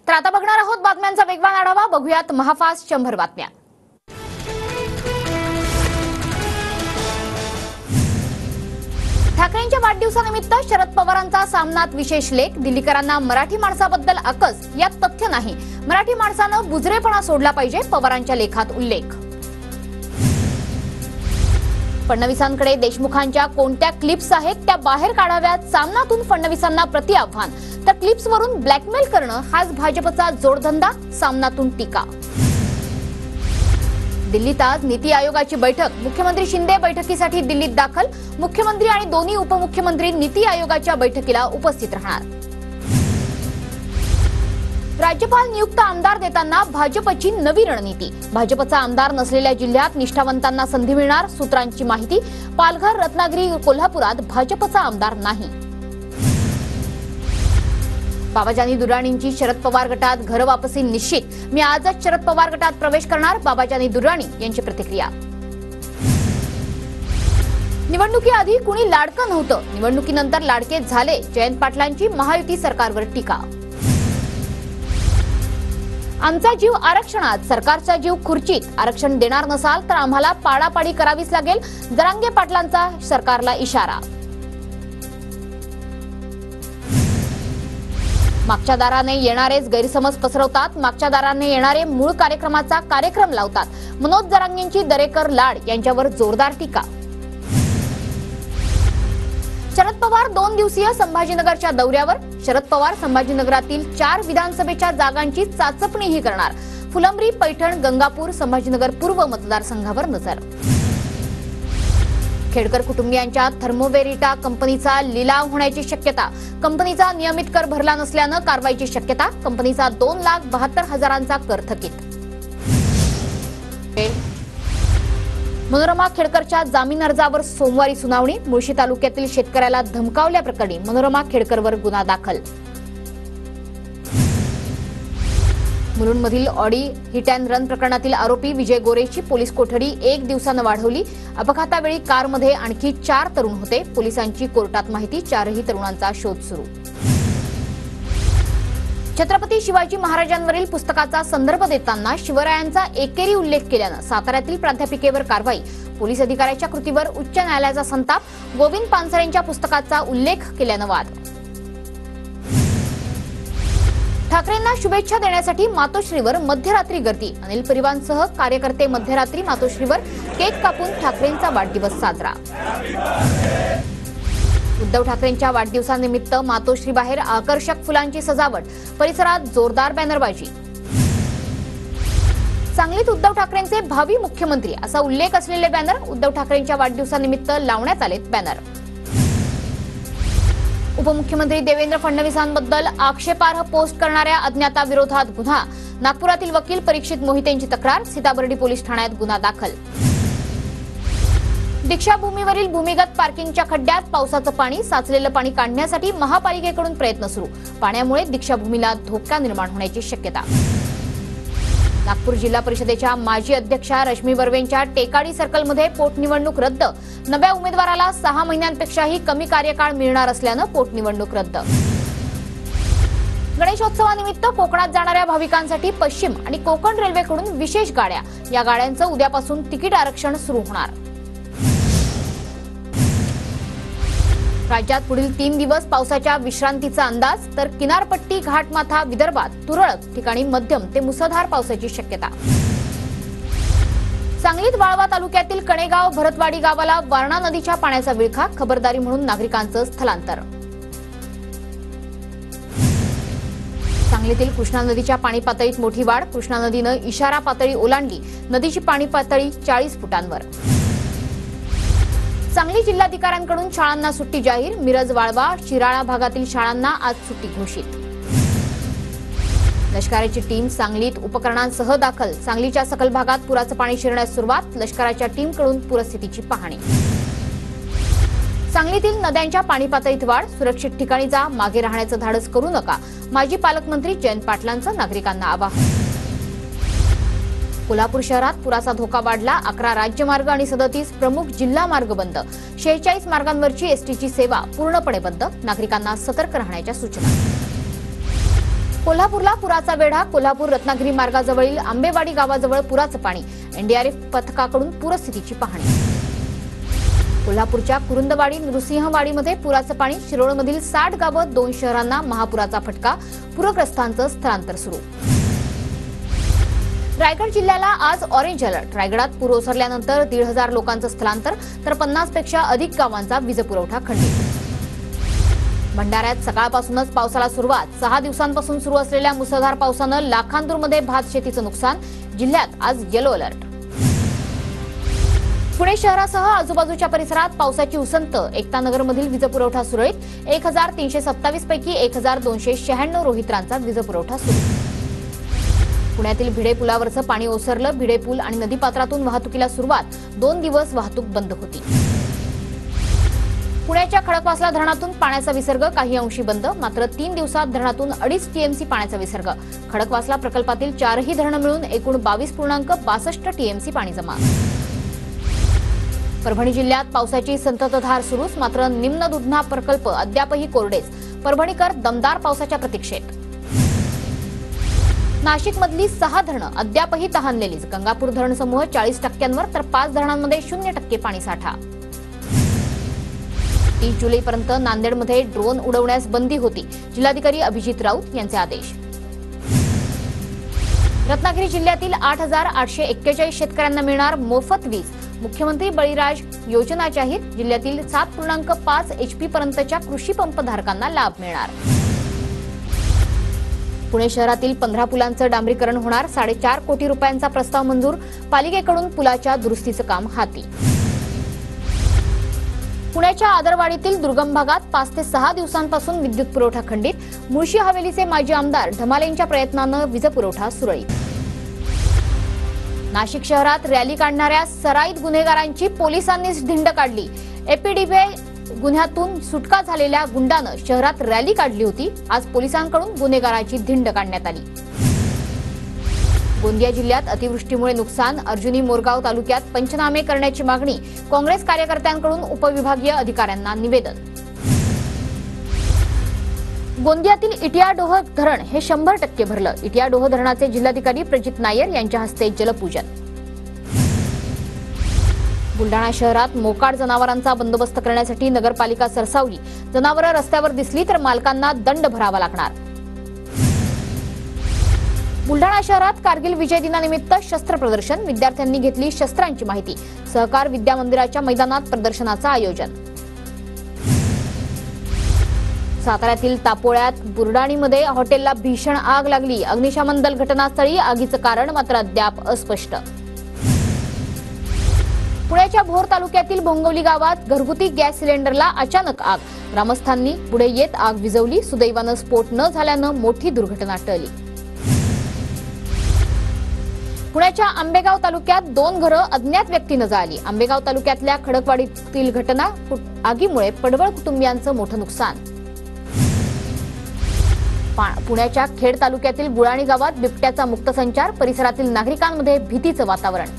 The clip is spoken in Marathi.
तर आता बघणार आहोत बातम्यांचा वेगवान आढावा। बघूयात महाफास्ट 100 बातम्या। ठाकरेंच्या वाढदिवसानिमित्त शरद पवारांचा सामनात विशेष लेख। दिल्लीकरांना मराठी माणसाबद्दल अकस यात तथ्य नाही, मराठी माणसानं बुजरेपणा सोडला पाहिजे, पवारांच्या लेखात उल्लेख। फडणवीसांकडे देशमुखांच्या कोणत्या क्लिप्स आहेत त्या बाहेर काढाव्यात, सामनातून फडणवीसांना प्रति आव्हान। तर क्लिप्सवरून ब्लॅकमेल करणं हाच भाजपचा जोडधंदा, सामनातून टीका। दिल्लीत आज नीती आयोगाची बैठक, मुख्यमंत्री शिंदे बैठकीसाठी दिल्लीत दाखल। मुख्यमंत्री आणि दोन्ही उपमुख्यमंत्री नीती आयोगाच्या बैठकीला उपस्थित राहणार। राज्यपाल नियुक्त आमदार देताना भाजपची नवी रणनीती, भाजपचा आमदार नसलेल्या जिल्ह्यात निष्ठावंतांना संधी मिळणार, सूत्रांची माहिती। पालघर, रत्नागिरी, कोल्हापुरात भाजपचा आमदार नाही। बाबाजानी दुर्राणींची शरद पवार गटात घर वापसी निश्चित, मी आजच शरद पवार गटात प्रवेश करणार, बाबाजानी दुर्राणी यांची प्रतिक्रिया। निवडणुकीआधी कुणी लाडकं नव्हतं, निवडणुकीनंतर लाडके झाले, जयंत पाटलांची महायुती सरकारवर टीका। आमचा जीव आरक्षणात, सरकारचा जीव खुर्चीत, आरक्षण देणार नसाल तर आम्हाला पाडापाडी करावीच लागेल, जरांगे पाटलांचा सरकारला इशारा। मागच्या दाराने येणारेच गैरसमज पसरवतात, मागच्या दाराने येणारे मूळ कार्यक्रमाचा कार्यक्रम लावतात, मनोज जरांगेंची दरेकर लाड यांच्यावर जोरदार टीका। शरद पवार 2 दिवसीय संभाजीनगरच्या दौऱ्यावर, शरद पवार संभाजीनगरातील 4 विधानसभेच्या जागांची चाचपणीही करणार। फुलंब्री, पैठण, गंगापूर, संभाजीनगर पूर्व मतदारसंघावर नजर। खेडकर कुटुंबियांच्या थर्मोवेरिटा कंपनीचा लिलाव होण्याची शक्यता, कंपनीचा नियमित कर भरला नसल्यानं कारवाईची शक्यता, कंपनीचा 2,72,000चा कर थकीत। मनोरमा खेडकरच्या जामीन अर्जावर सोमवारी सुनावणी, मुळशी तालुक्यातील शेतकऱ्याला धमकावल्याप्रकरणी मनोरमा खेडकरवर गुन्हा दाखल। मुलुंडमधील ऑडी हिट अँड रन प्रकरणातील आरोपी विजय गोरेची पोलीस कोठडी 1 दिवसानं वाढवली। अपघातावेळी कारमध्ये आणखी 4 तरुण होते, पोलिसांची कोर्टात माहिती, 4ही तरुणांचा शोध सुरू। छत्रपती शिवाजी महाराजांवरील पुस्तकाचा संदर्भ देताना शिवरायांचा एकेरी उल्लेख केल्यानं साताऱ्यातील प्राध्यापिकेवर कारवाई, पोलीस अधिकाऱ्याच्या कृतीवर उच्च न्यायालयाचा संताप, गोविंद पानसरेंच्या पुस्तकाचा उल्लेख केल्यानं वाद। ठाकरेंना शुभेच्छा देण्यासाठी मातोश्रीवर मध्यरात्री गर्दी, अनिल परिवारांसह कार्यकर्ते मध्यरात्री मातोश्रीवर केक कापून ठाकरेंचा वाढदिवस साजरा। उद्धव ठाकरेंच्या वाढदिवसानिमित्त मातोश्री बाहेर आकर्षक फुलांची सजावट, परिसरात जोरदार बॅनरबाजी। सांगलीत उद्धव ठाकरेंचे भावी मुख्यमंत्री असा उल्लेख असलेले बॅनर, उद्धव ठाकरेंच्या वाढदिवसानिमित्त लावण्यात आलेत बॅनर। उपमुख्यमंत्री देवेंद्र फडणवीसांबद्दल आक्षेपार्ह पोस्ट करणाऱ्या अज्ञाताविरोधात गुन्हा, नागपुरातील वकील परीक्षित मोहितेंची तक्रार, सीताबर्डी पोलीस ठाण्यात गुन्हा दाखल। दीक्षाभूमीवरील भूमिगत पार्किंगच्या खड्ड्यात पावसाचं पाणी, साचलेलं पाणी काढण्यासाठी महापालिकेकडून प्रयत्न सुरू, पाण्यामुळे दीक्षाभूमीला धोका निर्माण होण्याची शक्यता। नागपूर जिल्हा परिषदेच्या माजी अध्यक्षा रश्मी बर्वेंच्या टेकाडी सर्कलमध्ये पोटनिवडणूक रद्द, नव्या उमेदवाराला 6 महिन्यांपेक्षाही कमी कार्यकाळ मिळणार असल्यानं पोटनिवडणूक रद्द। गणेशोत्सवानिमित्त कोकणात जाणाऱ्या भाविकांसाठी पश्चिम आणि कोकण रेल्वेकडून विशेष गाड्या, या गाड्यांचं उद्यापासून तिकीट आरक्षण सुरू होणार। राज्यात पुढील 3 दिवस पावसाच्या विश्रांतीचा अंदाज, तर किनारपट्टी, घाटमाथा, विदर्भात तुरळक ठिकाणी मध्यम ते मुसळधार पावसाची शक्यता। सांगलीत वाळवा तालुक्यातील कणेगाव भरतवाडी गावाला वारणा नदीच्या पाण्याचा विळखा, खबरदारी म्हणून नागरिकांचं स्थलांतर। सांगलीतील कृष्णा नदीच्या पाणी पातळीत मोठी वाढ, कृष्णा नदीनं इशारा पातळी ओलांडली, नदीची पाणी पातळी 40 फुटांवर। सांगली जिल्हाधिकाऱ्यांकडून शाळांना सुट्टी जाहीर, मिरज, वाळवा, शिराळा भागातील शाळांना आज सुट्टी घोषित। लष्कराची टीम सांगलीत उपकरणांसह दाखल, सांगलीच्या सखल भागात पुराचं पाणी शिरण्यास सुरुवात, लष्कराच्या टीमकडून पूरस्थितीची पाहणी। सांगलीतील नद्यांच्या पाणी पातळीत वाढ, सुरक्षित ठिकाणी जा, मागे राहण्याचं धाडस करू नका, माजी पालकमंत्री जयंत पाटलांचं नागरिकांना आवाहन। कोल्हापूर शहरात पुराचा धोका वाढला, 11 राज्यमार्ग आणि 37 प्रमुख जिल्हा मार्ग बंद, 46 मार्गांवरची एसटीची सेवा पूर्णपणे बंद, नागरिकांना सतर्क राहण्याच्या सूचना। कोल्हापूरला पुराचा वेढा. कोल्हापूर रत्नागिरी मार्गाजवळील आंबेवाडी गावाजवळ पुराचं पाणी. एनडीआरएफ पथकाकडून पूरस्थितीची पाहणी. कोल्हापूरच्या कुरुंदवाडी नृसिंहवाडीमध्ये पुराचं पाणी. शिरोळमधील 60 गावं 2 शहरांना महापुराचा फटका. पूरग्रस्तांचं स्थलांतर सुरू. रायगड जिल्ह्याला आज ऑरेंज अलर्ट. रायगडात पूर ओसरल्यानंतर 1,500 लोकांचं स्थलांतर तर 50 पेक्षा अधिक गावांचा वीजपुरवठा खंडित. भंडाऱ्यात सकाळपासूनच पावसाला सुरुवात. 6 दिवसांपासून सुरू असलेल्या मुसळधार पावसानं लाखांदूरमध्ये भात शेतीचं नुकसान. जिल्ह्यात आज येलो अलर्ट. पुणे शहरासह आजूबाजूच्या परिसरात पावसाची उसंत. एकतानगरमधील वीजपुरवठा सुरळीत. 1,327 पैकी 1,296 रोहित्रांचा वीजपुरवठा सुरू. पुण्यातील भिडे पुलावरचं पाणी ओसरलं. भिडे पूल आणि नदीपात्रातून वाहतुकीला सुरुवात. 2 दिवस वाहतूक बंद होती. पुण्याच्या खडकवासला धरणातून पाण्याचा विसर्ग काही अंशी बंद. मात्र 3 दिवसात धरणातून 2.5 टीएमसी पाण्याचा विसर्ग. खडकवासला प्रकल्पातील 4ही धरणं मिळून एकूण 22.62 टीएमसी पाणी जमा. परभणी जिल्ह्यात पावसाची संततधार सुरूच. मात्र निम्न दुधना प्रकल्प अद्यापही कोरडेच. परभणीकर दमदार पावसाच्या प्रतीक्षेत. नाशिकमधली 6 धरणं अद्यापही तहानलेलीच. गंगापूर धरण समूह 40% तर 5 धरणांमध्ये 0% पाणी साठा. 30 जुलैपर्यंत नांदेडमध्ये ड्रोन उडवण्यास बंदी होती. जिल्हाधिकारी अभिजित राऊत यांचे आदेश. रत्नागिरी जिल्ह्यातील 8,841 शेतकऱ्यांना मिळणार मोफत वीज. मुख्यमंत्री बळीराज योजना जाहीर. जिल्ह्यातील 7.5 HP पर्यंतच्या कृषी पंप धारकांना लाभ मिळणार. पुणे शहरातील 15 पुलांचं डांबरीकरण होणार. 4.5 कोटी रुपयांचा प्रस्ताव मंजूर. पालिकेकडून पुलाच्या दुरुस्तीचं काम हाती. पुण्याच्या आदरवाडीतील दुर्गम भागात 5 ते 6 दिवसांपासून विद्युत पुरवठा खंडित. मुळशी हवेलीचे माजी आमदार ढमालेंच्या प्रयत्नानं वीजपुरवठा सुरळीत. नाशिक शहरात रॅली काढणाऱ्या सराईत गुन्हेगारांची पोलिसांनीच धिंड काढली. एपीडीपी गुन्ह्यातून सुटका झालेल्या गुंडानं शहरात रॅली काढली होती. आज पोलिसांकडून गुन्हेगारांची धिंड काढण्यात आली. गोंदिया जिल्ह्यात अतिवृष्टीमुळे नुकसान. अर्जुनी मोरगाव तालुक्यात पंचनामे करण्याची मागणी. काँग्रेस कार्यकर्त्यांकडून उपविभागीय अधिकाऱ्यांना निवेदन. गोंदियातील इटियाडोह धरण हे 100% भरलं. इटियाडोह धरणाचे जिल्हाधिकारी प्रजित नायर यांच्या हस्ते जलपूजन. बुलडाणा शहरात मोकाट जनावरांचा बंदोबस्त करण्यासाठी नगरपालिका सरसावली. जनावरं रस्त्यावर दिसली तर मालकांना दंड भरावा लागणार. बुलडाणा शहरात कारगिल विजय दिनानिमित्त शस्त्र प्रदर्शन. विद्यार्थ्यांनी घेतली शस्त्रांची माहिती. सहकार विद्या मंदिराच्या मैदानात प्रदर्शनाचं आयोजन. साताऱ्यातील तापोळ्यात बुरडाणीमध्ये हॉटेलला भीषण आग लागली. अग्निशमन दल घटनास्थळी. आगीचं कारण मात्र अद्याप अस्पष्ट. पुण्याच्या भोर तालुक्यातील भोंगवली गावात घरगुती गॅस सिलेंडरला अचानक आग. ग्रामस्थांनी पुढे येत आग विझवली. सुदैवानं स्फोट न झाल्यानं मोठी दुर्घटना टळली. पुण्याच्या आंबेगाव तालुक्यात 2 घरं अज्ञात व्यक्तीनं जाळली. आंबेगाव तालुक्यातल्या खडकवाडीतील घटना. आगीमुळे पडवळ कुटुंबियांचं मोठं नुकसान. पुण्याच्या खेड तालुक्यातील गुळाणी गावात बिबट्याचा मुक्त संचार. परिसरातील नागरिकांमध्ये भीतीचं वातावरण.